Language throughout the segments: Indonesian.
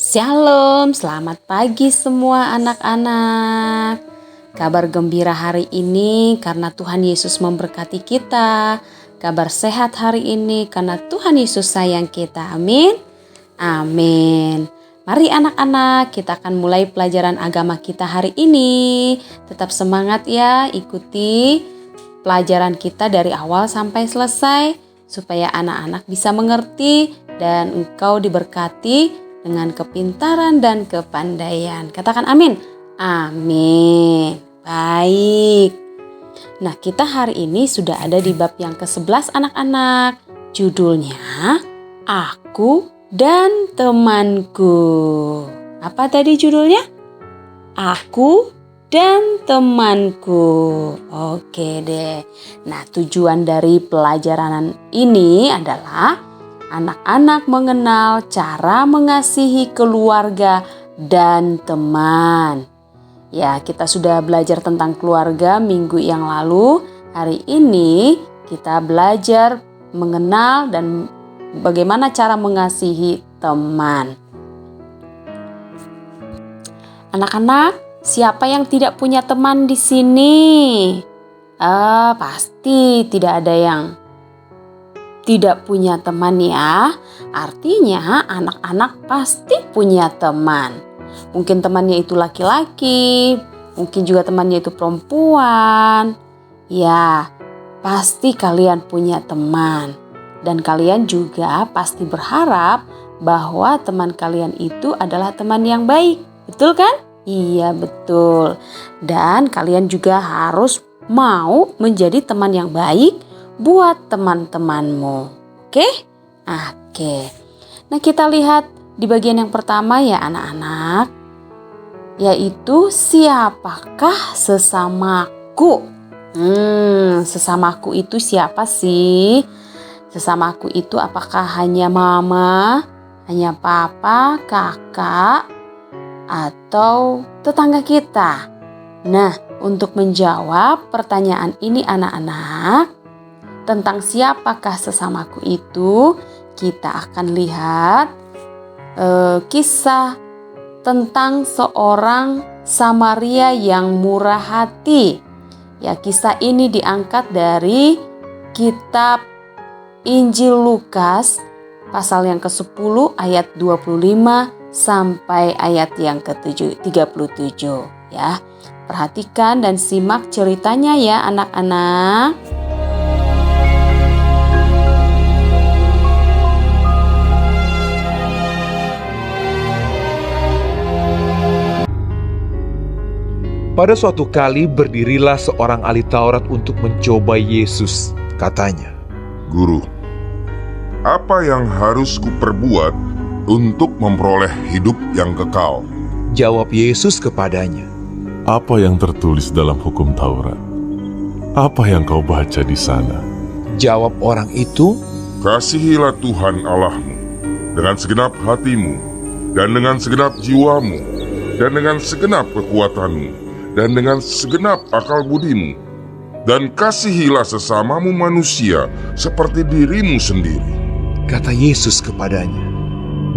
Shalom, selamat pagi semua anak-anak. Kabar gembira hari ini karena Tuhan Yesus memberkati kita. Kabar sehat hari ini karena Tuhan Yesus sayang kita. Amin. Amin. Mari anak-anak, kita akan mulai pelajaran agama kita hari ini. Tetap semangat ya, ikuti pelajaran kita dari awal sampai selesai supaya anak-anak bisa mengerti dan engkau diberkati dengan kepintaran dan kepandaian. Katakan amin. Amin. Baik. Nah, kita hari ini sudah ada di bab yang ke-11 anak-anak. Judulnya Aku dan Temanku. Apa tadi judulnya? Aku dan Temanku. Oke deh. Nah, tujuan dari pelajaran ini adalah anak-anak mengenal cara mengasihi keluarga dan teman. Ya, kita sudah belajar tentang keluarga minggu yang lalu. Hari ini kita belajar mengenal dan bagaimana cara mengasihi teman. Anak-anak, siapa yang tidak punya teman di sini? Pasti tidak ada yang tidak punya teman ya. Artinya anak-anak pasti punya teman. Mungkin temannya itu laki-laki, mungkin juga temannya itu perempuan. Ya, pasti kalian punya teman. Dan kalian juga pasti berharap bahwa teman kalian itu adalah teman yang baik. Betul kan? Iya, betul. Dan kalian juga harus mau menjadi teman yang baik buat teman-temanmu. Oke? Oke. Nah, kita lihat di bagian yang pertama ya anak-anak. Yaitu siapakah sesamaku? Sesamaku itu siapa sih? Sesamaku itu apakah hanya mama, hanya papa, kakak, atau tetangga kita? Nah, untuk menjawab pertanyaan ini anak-anak, tentang siapakah sesamaku itu, kita akan lihat kisah tentang seorang Samaria yang murah hati. Ya, kisah ini diangkat dari kitab Injil Lukas pasal yang ke-10 ayat 25 sampai ayat yang ke-37 ya. Perhatikan dan simak ceritanya ya anak-anak. Pada suatu kali berdirilah seorang ahli Taurat untuk mencoba Yesus. Katanya, Guru, apa yang harus kuperbuat untuk memperoleh hidup yang kekal? Jawab Yesus kepadanya, Apa yang tertulis dalam hukum Taurat? Apa yang kau baca di sana? Jawab orang itu, Kasihilah Tuhan Allahmu dengan segenap hatimu, dan dengan segenap jiwamu, dan dengan segenap kekuatanmu, dan dengan segenap akal budimu, dan kasihilah sesamamu manusia seperti dirimu sendiri. kata Yesus kepadanya,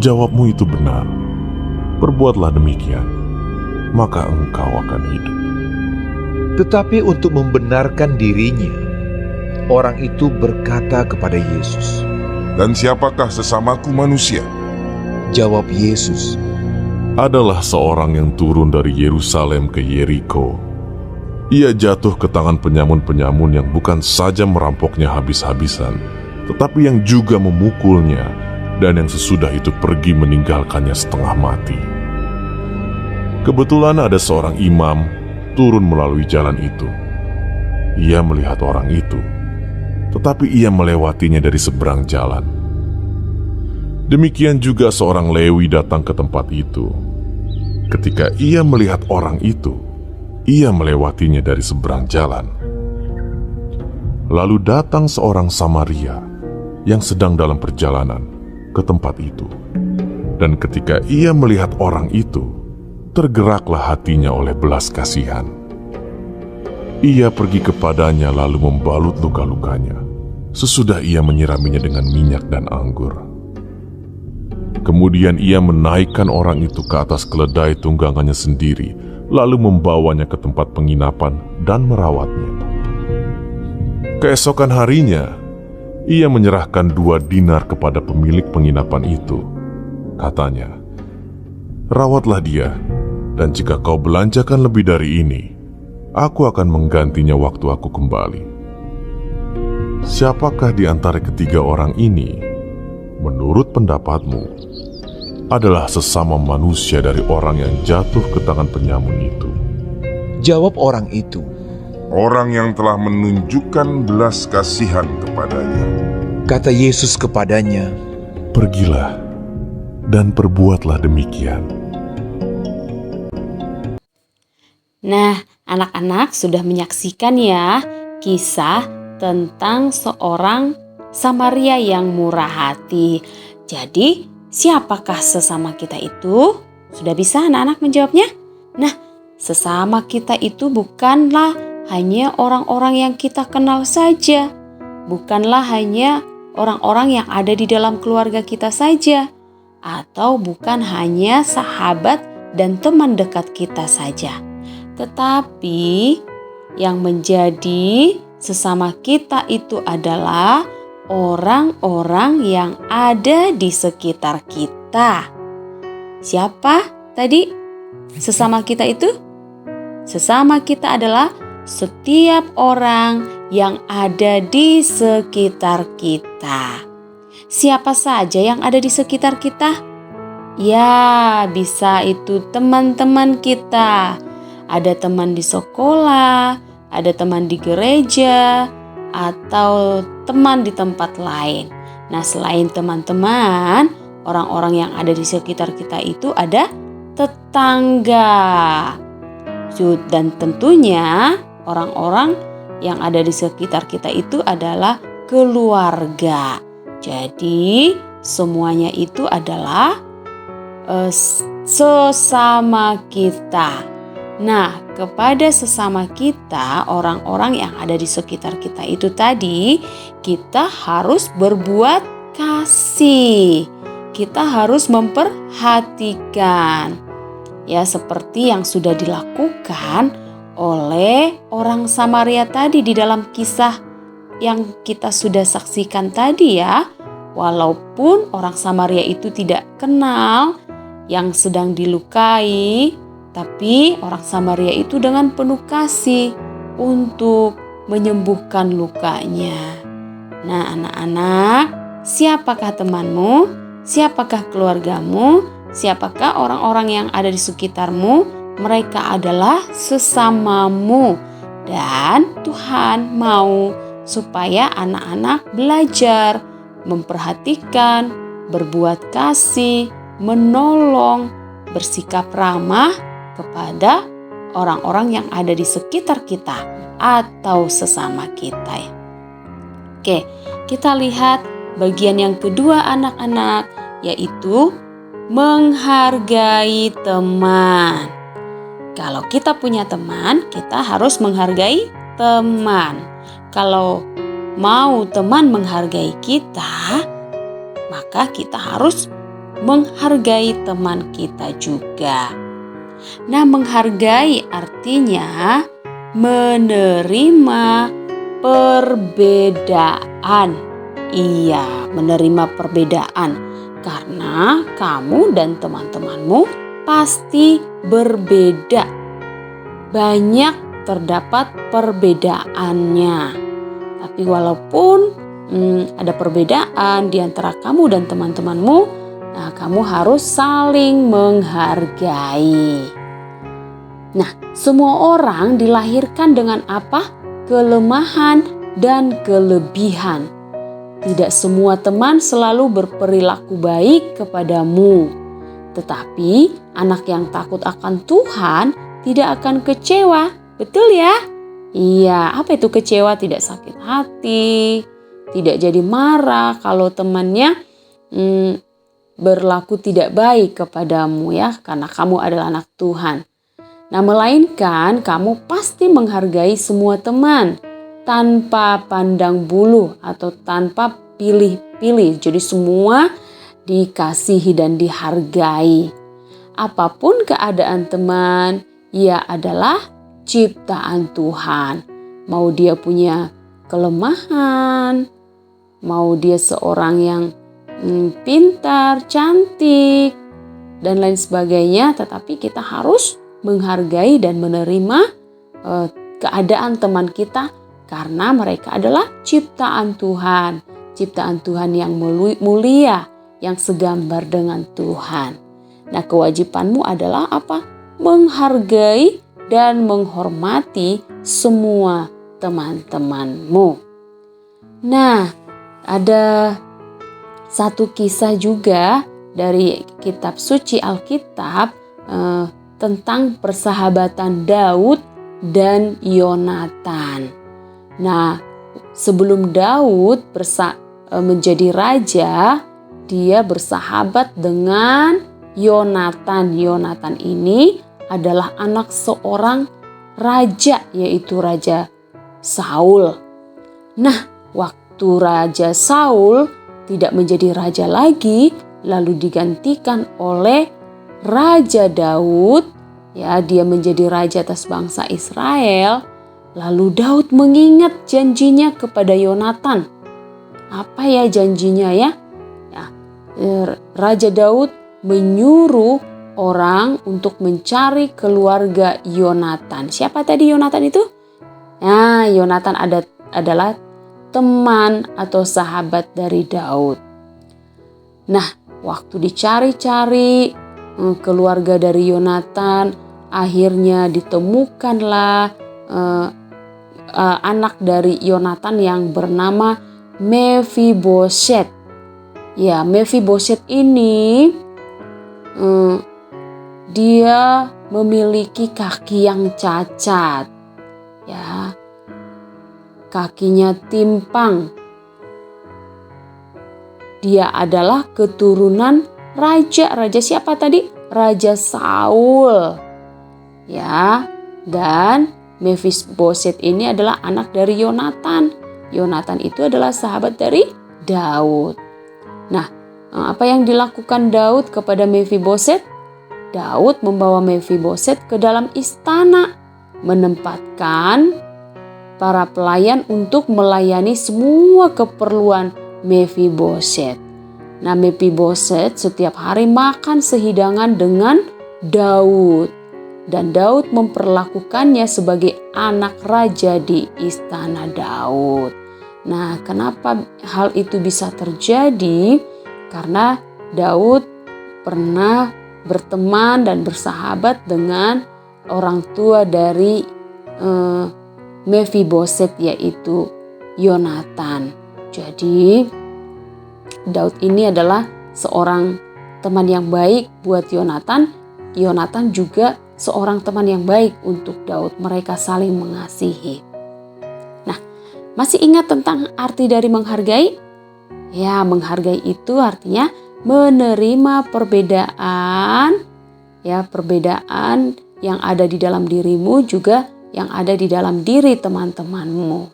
Jawabmu itu benar. Perbuatlah demikian, maka engkau akan hidup. Tetapi untuk membenarkan dirinya, orang itu berkata kepada Yesus. Dan siapakah sesamaku manusia? Jawab Yesus, Adalah seorang yang turun dari Yerusalem ke Yeriko. Ia jatuh ke tangan penyamun-penyamun yang bukan saja merampoknya habis-habisan, tetapi yang juga memukulnya, dan yang sesudah itu pergi meninggalkannya setengah mati. Kebetulan ada seorang imam turun melalui jalan itu. Ia melihat orang itu, tetapi ia melewatinya dari seberang jalan. Demikian juga seorang Lewi datang ke tempat itu. Ketika ia melihat orang itu, ia melewatinya dari seberang jalan. Lalu datang seorang Samaria yang sedang dalam perjalanan ke tempat itu. Dan ketika ia melihat orang itu, tergeraklah hatinya oleh belas kasihan. Ia pergi kepadanya lalu membalut luka-lukanya. Sesudah ia menyiraminya dengan minyak dan anggur. Kemudian ia menaikkan orang itu ke atas keledai tunggangannya sendiri, lalu membawanya ke tempat penginapan dan merawatnya. Keesokan harinya, ia menyerahkan 2 dinar kepada pemilik penginapan itu. Katanya, "Rawatlah dia, dan jika kau belanjakan lebih dari ini, aku akan menggantinya waktu aku kembali." Siapakah di antara ketiga orang ini, menurut pendapatmu, adalah sesama manusia dari orang yang jatuh ke tangan penyamun itu? Jawab orang itu, Orang yang telah menunjukkan belas kasihan kepadanya. kata Yesus kepadanya, Pergilah dan perbuatlah demikian. Nah, anak-anak sudah menyaksikan ya kisah tentang seorang Samaria yang murah hati. Jadi, siapakah sesama kita itu? Sudah bisa anak-anak menjawabnya? Nah, sesama kita itu bukanlah hanya orang-orang yang kita kenal saja. Bukanlah hanya orang-orang yang ada di dalam keluarga kita saja. Atau bukan hanya sahabat dan teman dekat kita saja. Tetapi yang menjadi sesama kita itu adalah orang-orang yang ada di sekitar kita. Siapa tadi sesama kita itu? Sesama kita adalah setiap orang yang ada di sekitar kita. Siapa saja yang ada di sekitar kita? Ya, bisa itu teman-teman kita. Ada teman di sekolah, ada teman di gereja, atau teman di tempat lain. Nah, selain teman-teman, orang-orang yang ada di sekitar kita itu ada tetangga. Dan tentunya orang-orang yang ada di sekitar kita itu adalah keluarga. Jadi semuanya itu adalah sesama kita. Nah, kepada sesama kita, orang-orang yang ada di sekitar kita itu tadi, kita harus berbuat kasih. Kita harus memperhatikan. Ya, seperti yang sudah dilakukan oleh orang Samaria tadi di dalam kisah yang kita sudah saksikan tadi ya. Walaupun orang Samaria itu tidak kenal yang sedang dilukai, tapi orang Samaria itu dengan penuh kasih untuk menyembuhkan lukanya. Nah, anak-anak, siapakah temanmu? Siapakah keluargamu? Siapakah orang-orang yang ada di sekitarmu? Mereka adalah sesamamu. Dan Tuhan mau supaya anak-anak belajar memperhatikan, berbuat kasih, menolong, bersikap ramah kepada orang-orang yang ada di sekitar kita atau sesama kita. Oke, kita lihat bagian yang kedua anak-anak, yaitu menghargai teman. Kalau kita punya teman, kita harus menghargai teman. Kalau mau teman menghargai kita, maka kita harus menghargai teman kita juga. Nah, menghargai artinya menerima perbedaan. Iya, menerima perbedaan. Karena kamu dan teman-temanmu pasti berbeda. Banyak terdapat perbedaannya. Tapi walaupun ada perbedaan di antara kamu dan teman-temanmu, nah, kamu harus saling menghargai. Nah, semua orang dilahirkan dengan apa? Kelemahan dan kelebihan. Tidak semua teman selalu berperilaku baik kepadamu. Tetapi anak yang takut akan Tuhan tidak akan kecewa. Betul ya? Iya, apa itu kecewa? Tidak sakit hati, tidak jadi marah kalau temannya berlaku tidak baik kepadamu ya, karena kamu adalah anak Tuhan. Nah, melainkan kamu pasti menghargai semua teman tanpa pandang bulu atau tanpa pilih-pilih. Jadi semua dikasihi dan dihargai. Apapun keadaan teman, ia adalah ciptaan Tuhan. Mau dia punya kelemahan, mau dia seorang yang pintar, cantik, dan lain sebagainya, tetapi kita harus menghargai dan menerima keadaan teman kita karena mereka adalah ciptaan Tuhan. Ciptaan Tuhan yang mulia, yang segambar dengan Tuhan. Nah, kewajibanmu adalah apa? Menghargai dan menghormati semua teman-temanmu. Nah, ada satu kisah juga dari kitab suci Alkitab tentang persahabatan Daud dan Yonatan. Nah, sebelum Daud menjadi raja, dia bersahabat dengan Yonatan. Yonatan ini adalah anak seorang raja, yaitu Raja Saul. Nah, waktu Raja Saul tidak menjadi raja lagi, lalu digantikan oleh Raja Daud, ya, dia menjadi raja atas bangsa Israel. Lalu Daud mengingat janjinya kepada Yonatan. Apa ya janjinya ya? Raja Daud menyuruh orang untuk mencari keluarga Yonatan. Siapa tadi Yonatan itu? Nah, Yonatan adalah teman atau sahabat dari Daud. Nah, waktu dicari-cari keluarga dari Yonatan, akhirnya ditemukanlah anak dari Yonatan yang bernama Mephiboset. Ya, Mephiboset ini dia memiliki kaki yang cacat. Ya, kakinya timpang. Dia adalah keturunan raja siapa tadi? Raja Saul. Ya, dan Mephiboset ini adalah anak dari Yonatan. Yonatan itu adalah sahabat dari Daud. Nah, apa yang dilakukan Daud kepada Mephiboset? Daud membawa Mephiboset ke dalam istana, menempatkan para pelayan untuk melayani semua keperluan Mephiboset. Nah, Mephiboset setiap hari makan sehidangan dengan Daud. Dan Daud memperlakukannya sebagai anak raja di istana Daud. Nah, kenapa hal itu bisa terjadi? Karena Daud pernah berteman dan bersahabat dengan orang tua dari Mephiboset, yaitu Yonatan. Jadi Daud ini adalah seorang teman yang baik buat Yonatan. Yonatan juga seorang teman yang baik untuk Daud. Mereka saling mengasihi. Nah, masih ingat tentang arti dari menghargai? Ya, menghargai itu artinya menerima perbedaan, ya, perbedaan yang ada di dalam dirimu juga yang ada di dalam diri teman-temanmu.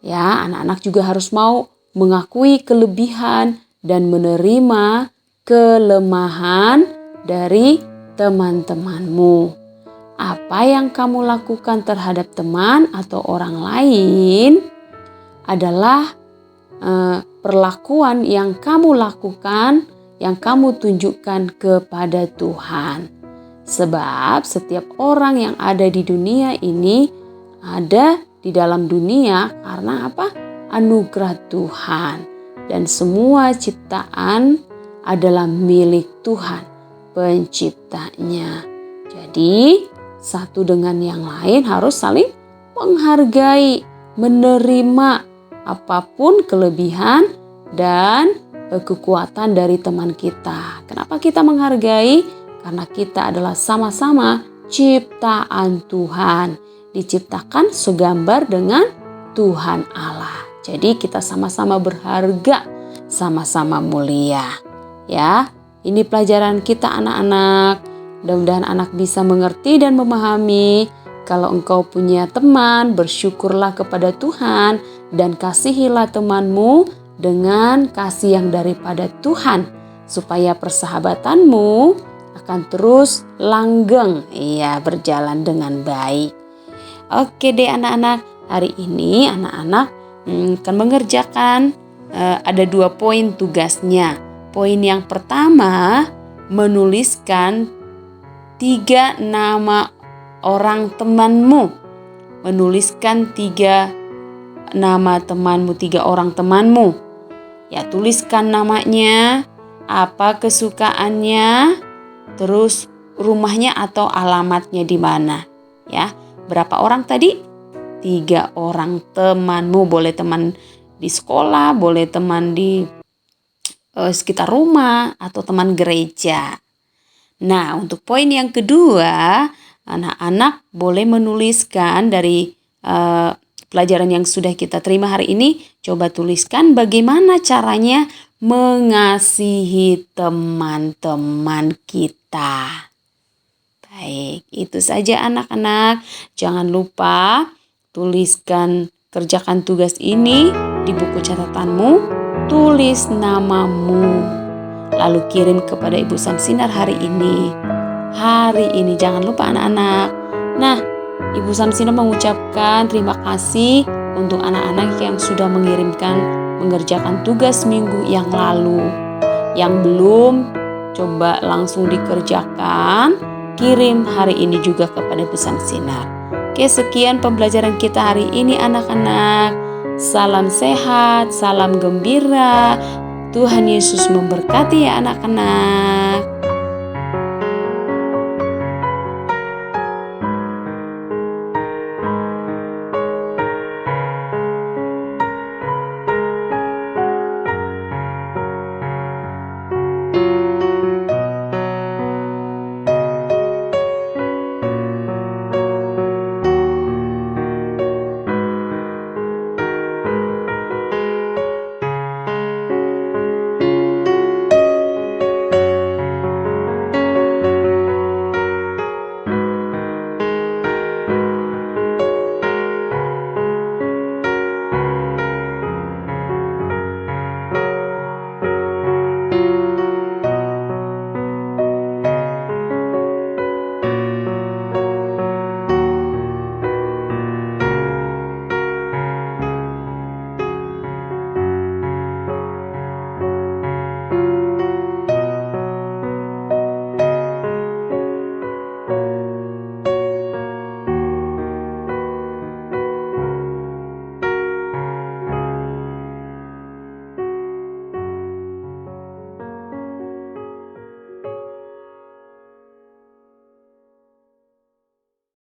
Ya, anak-anak juga harus mau mengakui kelebihan dan menerima kelemahan dari teman-temanmu. Apa yang kamu lakukan terhadap teman atau orang lain adalah perlakuan yang kamu lakukan, yang kamu tunjukkan kepada Tuhan. Sebab setiap orang yang ada di dunia ini ada di dalam dunia karena apa? Anugerah Tuhan. Dan semua ciptaan adalah milik Tuhan, penciptanya. Jadi satu dengan yang lain harus saling menghargai, menerima apapun kelebihan dan kekuatan dari teman kita. Kenapa kita menghargai? Karena kita adalah sama-sama ciptaan Tuhan, diciptakan segambar dengan Tuhan Allah. Jadi kita sama-sama berharga, sama-sama mulia. Ya, ini pelajaran kita anak-anak. Mudah-mudahan anak bisa mengerti dan memahami. Kalau engkau punya teman, bersyukurlah kepada Tuhan dan kasihilah temanmu dengan kasih yang daripada Tuhan. supaya persahabatanmu akan terus langgeng, berjalan dengan baik. Oke deh anak-anak, hari ini anak-anak akan mengerjakan ada 2 poin tugasnya. Poin yang pertama, menuliskan 3 nama orang temanmu. Menuliskan 3 nama temanmu, 3 orang temanmu. Ya, tuliskan namanya, apa kesukaannya, terus rumahnya atau alamatnya di mana. Ya, berapa orang tadi? 3 orang temanmu. Boleh teman di sekolah, boleh teman di sekitar rumah, atau teman gereja. Nah, untuk poin yang kedua, anak-anak boleh menuliskan dari pelajaran yang sudah kita terima hari ini. Coba tuliskan bagaimana caranya mengasihi teman-teman kita. Baik, itu saja anak-anak. Jangan lupa kerjakan tugas ini di buku catatanmu. Tulis namamu, lalu kirim kepada Ibu Samsinar hari ini. Jangan lupa anak-anak. Nah, Ibu Samsinar mengucapkan terima kasih untuk anak-anak yang sudah mengerjakan tugas minggu yang lalu. Yang belum, coba langsung dikerjakan, kirim hari ini juga kepada Ibu Samsinar. Oke, sekian pembelajaran kita hari ini anak-anak. Salam sehat, salam gembira. Tuhan Yesus memberkati ya anak-anak.